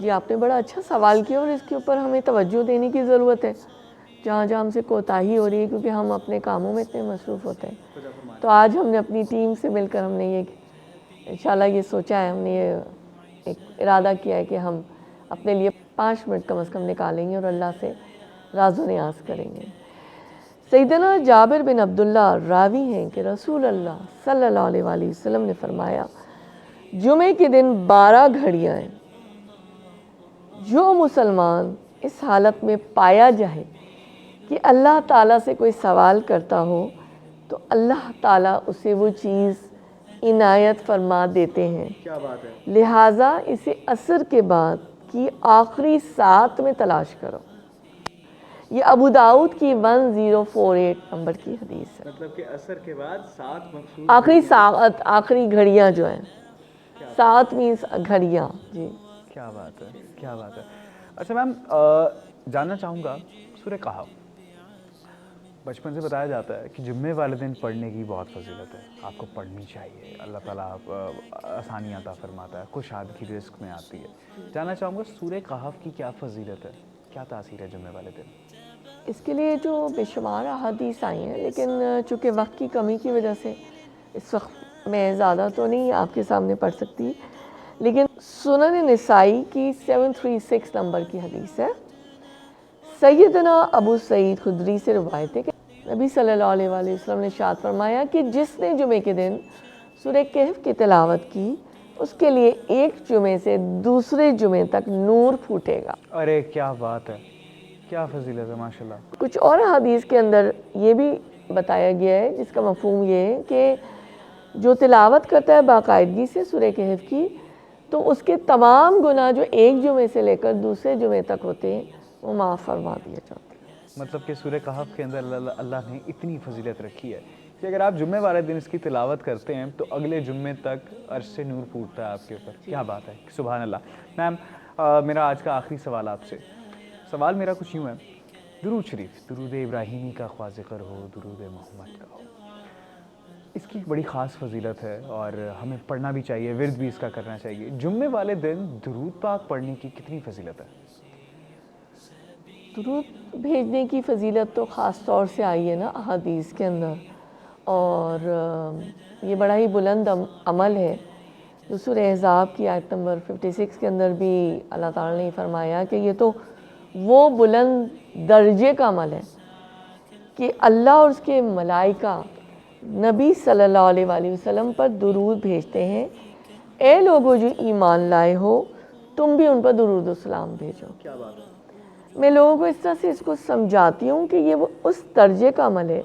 جی آپ نے بڑا اچھا سوال کیا اور اس کے اوپر ہمیں توجہ دینے کی ضرورت ہے جہاں جہاں ہم سے کوتاہی ہو رہی ہے، کیونکہ ہم اپنے کاموں میں اتنے مصروف ہوتے ہیں۔ تو آج ہم نے اپنی ٹیم سے مل کر ہم نے یہ انشاءاللہ یہ سوچا ہے، ہم نے یہ ایک ارادہ کیا ہے کہ ہم اپنے لیے 5 منٹ کم از کم نکالیں گے اور اللہ سے راز و نیاز کریں گے۔ سیدنا جابر بن عبداللہ راوی ہیں کہ رسول اللہ صلی اللہ علیہ وآلہ وسلم نے فرمایا، جمعے کے دن 12 گھڑیاں ہیں، جو مسلمان اس حالت میں پایا جائے کہ اللہ تعالیٰ سے کوئی سوال کرتا ہو تو اللہ تعالیٰ اسے وہ چیز عنایت فرما دیتے ہیں۔ کیا بات ہے! لہٰذا اسے عصر کے بعد کی آخری ساعت میں تلاش کرو۔ یہ ابو داؤد کی 1048 نمبر کی حدیث ہے۔ مطلب کہ عصر کے بعد 7 مخصوص آخری ساعت، آخری گھڑیاں جو ہیں، 7ویں گھڑیاں۔ جی کیا بات ہے، کیا بات ہے! اچھا میم، جاننا چاہوں گا سورہ کہف، بچپن سے بتایا جاتا ہے کہ جمعے والے دن پڑھنے کی بہت فضیلت ہے، آپ کو پڑھنی چاہیے، اللہ تعالیٰ آسانی عطا فرماتا ہے، کشادگی رزق میں آتی ہے۔ جاننا چاہوں گا سورہ کہف کی کیا فضیلت ہے، کیا تاثیر ہے جمعے والے دن؟ اس کے لیے جو بے شمار احادیث آئی ہیں، لیکن چونکہ وقت کی کمی کی وجہ سے اس وقت میں زیادہ تو نہیں آپ کے سامنے پڑھ سکتی، لیکن سنن نسائی کی 736 نمبر کی حدیث ہے۔ سیدنا ابو سعید خدری سے روایت ہے کہ نبی صلی اللہ علیہ وآلہ وسلم نے ارشاد فرمایا کہ جس نے جمعے کے دن سورہ کہف کی تلاوت کی، اس کے لیے ایک جمعے سے دوسرے جمعے تک نور پھوٹے گا۔ ارے کیا بات ہے، کیا فضیلت ہے، ماشاءاللہ۔ کچھ اور حدیث کے اندر یہ بھی بتایا گیا ہے جس کا مفہوم یہ ہے کہ جو تلاوت کرتا ہے باقاعدگی سے سورہ کہف کی، تو اس کے تمام گناہ جو ایک جمعے سے لے کر دوسرے جمعے تک ہوتے ہیں وہ معاف فرما دیے جاتے ہیں۔ مطلب کہ سورہ کہف کے اندر اللہ نے اتنی فضیلت رکھی ہے کہ اگر آپ جمعے والے دن اس کی تلاوت کرتے ہیں تو اگلے جمعے تک عرش سے نور پھوٹتا ہے آپ کے اوپر۔ کیا بات ہے، سبحان اللہ۔ میم، میرا آج کا آخری سوال آپ سے، سوال میرا کچھ یوں ہے، درود شریف، درود ابراہیمی کا خواہ ذکر ہو، درود محمد کا ہو، اس کی بڑی خاص فضیلت ہے اور ہمیں پڑھنا بھی چاہیے، ورد بھی اس کا کرنا چاہیے۔ جمعے والے دن درود پاک پڑھنے کی کتنی فضیلت ہے؟ درود بھیجنے کی فضیلت تو خاص طور سے آئی ہے نا احادیث کے اندر، اور یہ بڑا ہی بلند عمل ہے۔ سورہ احزاب کی آیت نمبر 56 کے اندر بھی اللہ تعالیٰ نے فرمایا کہ یہ تو وہ بلند درجے کا عمل ہے کہ اللہ اور اس کے ملائکہ نبی صلی اللہ علیہ وآلہ وسلم پر درود بھیجتے ہیں۔ اے لوگو جو ایمان لائے ہو، تم بھی ان پر درود و سلام بھیجو۔ کیا بات ہے! میں لوگوں کو اس طرح سے اس کو سمجھاتی ہوں کہ یہ وہ اس درجے کا عمل ہے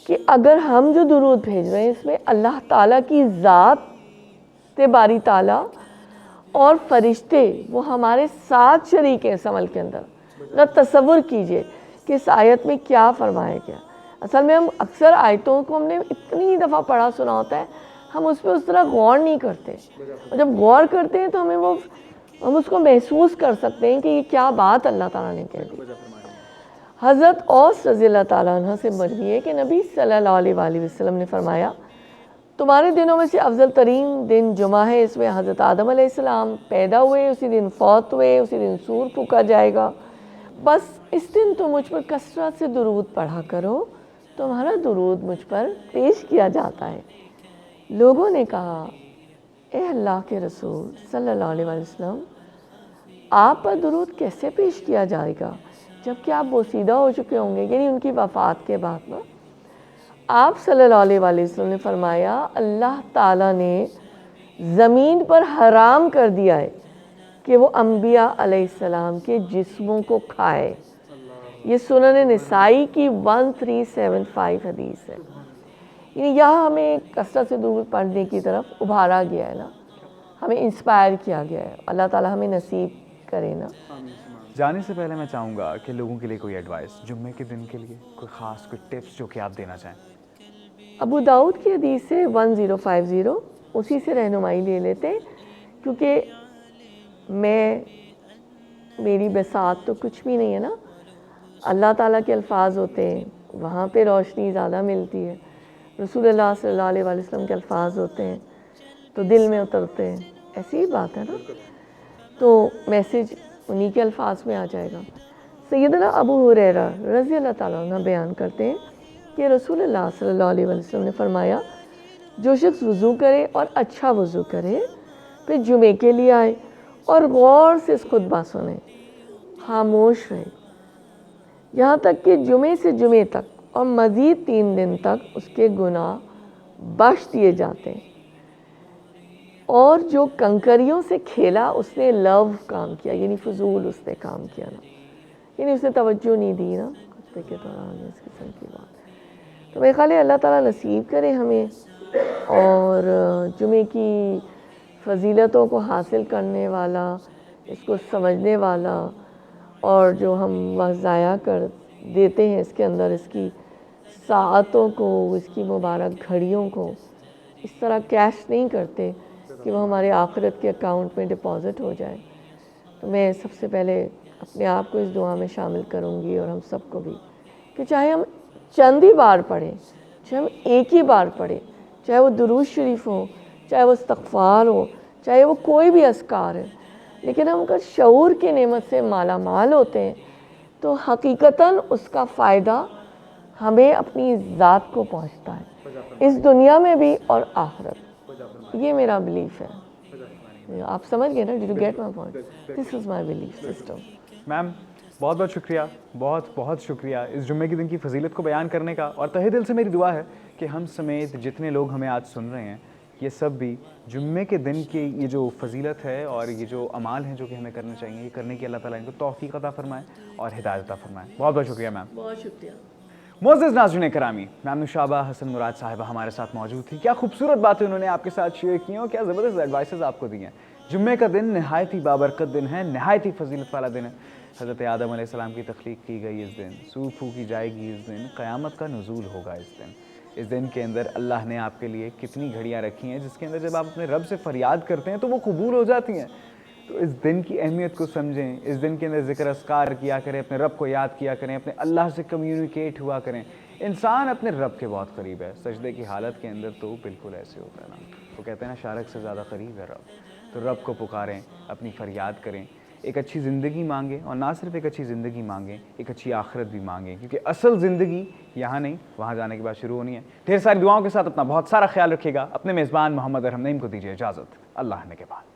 کہ اگر ہم جو درود بھیج رہے ہیں اس میں اللہ تعالیٰ کی ذات باری تعالیٰ اور فرشتے وہ ہمارے ساتھ شریک ہیں اس عمل کے اندر۔ ذرا تصور کیجئے کہ اس آیت میں کیا فرمایا گیا۔ اصل میں ہم اکثر آیتوں کو ہم نے اتنی دفعہ پڑھا سنا ہوتا ہے، ہم اس پہ اس طرح غور نہیں کرتے، اور جب غور کرتے ہیں تو ہم اس کو محسوس کر سکتے ہیں کہ یہ کیا بات اللہ تعالیٰ نے کہہ دی۔ حضرت اوس رضی اللہ تعالیٰ عنہ سے مروی ہے کہ نبی صلی اللہ علیہ وآلہ وسلم نے فرمایا، تمہارے دنوں میں سے افضل ترین دن جمعہ ہے، اس میں حضرت آدم علیہ السلام پیدا ہوئے، اسی دن فوت ہوئے، اسی دن سور پھونکا جائے گا، بس اس دن تم مجھ پر کثرت سے درود پڑھا کرو، تمہارا درود مجھ پر پیش کیا جاتا ہے۔ لوگوں نے کہا، اے اللہ کے رسول صلی اللہ علیہ وآلہ وسلم، آپ پر درود کیسے پیش کیا جائے گا جبکہ آپ بوسیدہ ہو چکے ہوں گے، یعنی ان کی وفات کے بعد نا۔ آپ صلی اللہ علیہ وآلہ وسلم نے فرمایا، اللہ تعالیٰ نے زمین پر حرام کر دیا ہے کہ وہ انبیاء علیہ السلام کے جسموں کو کھائے۔ یہ سنن نسائی کی 1375 حدیث ہے۔ یعنی یہاں ہمیں کثرت سے درود پڑھنے کی طرف ابھارا گیا ہے نا، ہمیں انسپائر کیا گیا ہے۔ اللہ تعالیٰ ہمیں نصیب کرے نا۔ جانے سے پہلے میں چاہوں گا کہ لوگوں کے لیے کوئی ایڈوائس جمعے کے دن کے لیے، کوئی خاص کوئی ٹپس جو کہ آپ دینا چاہیں۔ ابو داؤد کی حدیث سے 1050 اسی سے رہنمائی لے لیتے ہیں، کیونکہ میری بساط تو کچھ بھی نہیں ہے نا، اللہ تعالیٰ کے الفاظ ہوتے ہیں، وہاں پہ روشنی زیادہ ملتی ہے، رسول اللہ صلی اللہ علیہ وآلہ وسلم کے الفاظ ہوتے ہیں تو دل میں اترتے ہیں، ایسی ہی بات ہے نا۔ تو میسیج انہی کے الفاظ میں آ جائے گا۔ سیدنا ابو ہریرہ رضی اللہ تعالیٰ عنہ بیان کرتے ہیں کہ رسول اللہ صلی اللہ علیہ وسلم نے فرمایا جو شخص وضو کرے اور اچھا وضو کرے پھر جمعے کے لیے آئے اور غور سے اس خطبہ سنے، خاموش رہے یہاں تک کہ جمعے سے جمعے تک اور مزید 3 دن تک اس کے گناہ بخش دیے جاتے ہیں۔ اور جو کنکریوں سے کھیلا اس نے لو کام کیا، یعنی فضول اس نے کام کیا نا، یعنی اس نے توجہ نہیں دی نا خطبے کے دوران اس قسم کی بات۔ تو میرے خیال ہے اللہ تعالیٰ نصیب کرے ہمیں اور جمعے کی فضیلتوں کو حاصل کرنے والا، اس کو سمجھنے والا، اور جو ہم وقت ضائع کر دیتے ہیں اس کے اندر اس کی ساعتوں کو، اس کی مبارک گھڑیوں کو اس طرح کیش نہیں کرتے کہ وہ ہمارے آخرت کے اکاؤنٹ میں ڈپازٹ ہو جائے۔ تو میں سب سے پہلے اپنے آپ کو اس دعا میں شامل کروں گی اور ہم سب کو بھی، کہ چاہے ہم چند ہی بار پڑھیں، چاہے ہم ایک ہی بار پڑھیں، چاہے وہ درود شریف ہو، چاہے وہ استغفار ہو، چاہے وہ کوئی بھی اذکار ہے، لیکن ہم اگر شعور کی نعمت سے مالا مال ہوتے ہیں تو حقیقتاً اس کا فائدہ ہمیں اپنی ذات کو پہنچتا ہے، اس دنیا میں بھی اور آخرت۔ یہ میرا بلیف ہے، آپ سمجھ گئے نا؟ Did you get my point? This is my belief system. Ma'am بہت بہت شکریہ، بہت بہت شکریہ اس جمعے کے دن کی فضیلت کو بیان کرنے کا، اور تہہ دل سے میری دعا ہے کہ ہم سمیت جتنے لوگ ہمیں آج سن رہے ہیں یہ سب بھی جمعے کے دن کی یہ جو فضیلت ہے اور یہ جو اعمال ہیں جو کہ ہمیں کرنے چاہیے، یہ کرنے کی اللہ تعالیٰ ان کو توفیق عطا فرمائے اور ہدایت عطا فرمائے۔ بہت بہت شکریہ میم۔ بہت شکریہ۔ معزز ناظرین کرامی، میم نوشابہ حسن مراد صاحبہ ہمارے ساتھ موجود تھی۔ کیا خوبصورت باتیں انہوں نے آپ کے ساتھ شیئر کی ہیں اور کیا زبردست ایڈوائسز آپ کو دی ہیں۔ جمعے کا دن نہایت ہی بابرکت دن ہے، نہایت ہی فضیلت والا دن ہے۔ حضرت آدم علیہ السلام کی تخلیق کی گئی اس دن، سور پھونکی جائے گی اس دن، قیامت کا نزول ہوگا اس دن۔ اس دن کے اندر اللہ نے آپ کے لیے کتنی گھڑیاں رکھی ہیں جس کے اندر جب آپ اپنے رب سے فریاد کرتے ہیں تو وہ قبول ہو جاتی ہیں۔ تو اس دن کی اہمیت کو سمجھیں، اس دن کے اندر ذکر اذکار کیا کریں، اپنے رب کو یاد کیا کریں، اپنے اللہ سے کمیونیکیٹ ہوا کریں۔ انسان اپنے رب کے بہت قریب ہے، سجدے کی حالت کے اندر تو بالکل ایسے ہوتا ہے نا، وہ کہتے ہیں نا شارک سے زیادہ قریب ہے رب۔ تو رب کو پکاریں، اپنی فریاد کریں، ایک اچھی زندگی مانگیں، اور نہ صرف ایک اچھی زندگی مانگیں، ایک اچھی آخرت بھی مانگیں، کیونکہ اصل زندگی یہاں نہیں، وہاں جانے کے بعد شروع ہونی ہے۔ ڈھیر ساری دعاؤں کے ساتھ اپنا بہت سارا خیال رکھیے گا۔ اپنے میزبان محمد ارحم نعیم کو دیجیے اجازت، اللہ نے کے بعد۔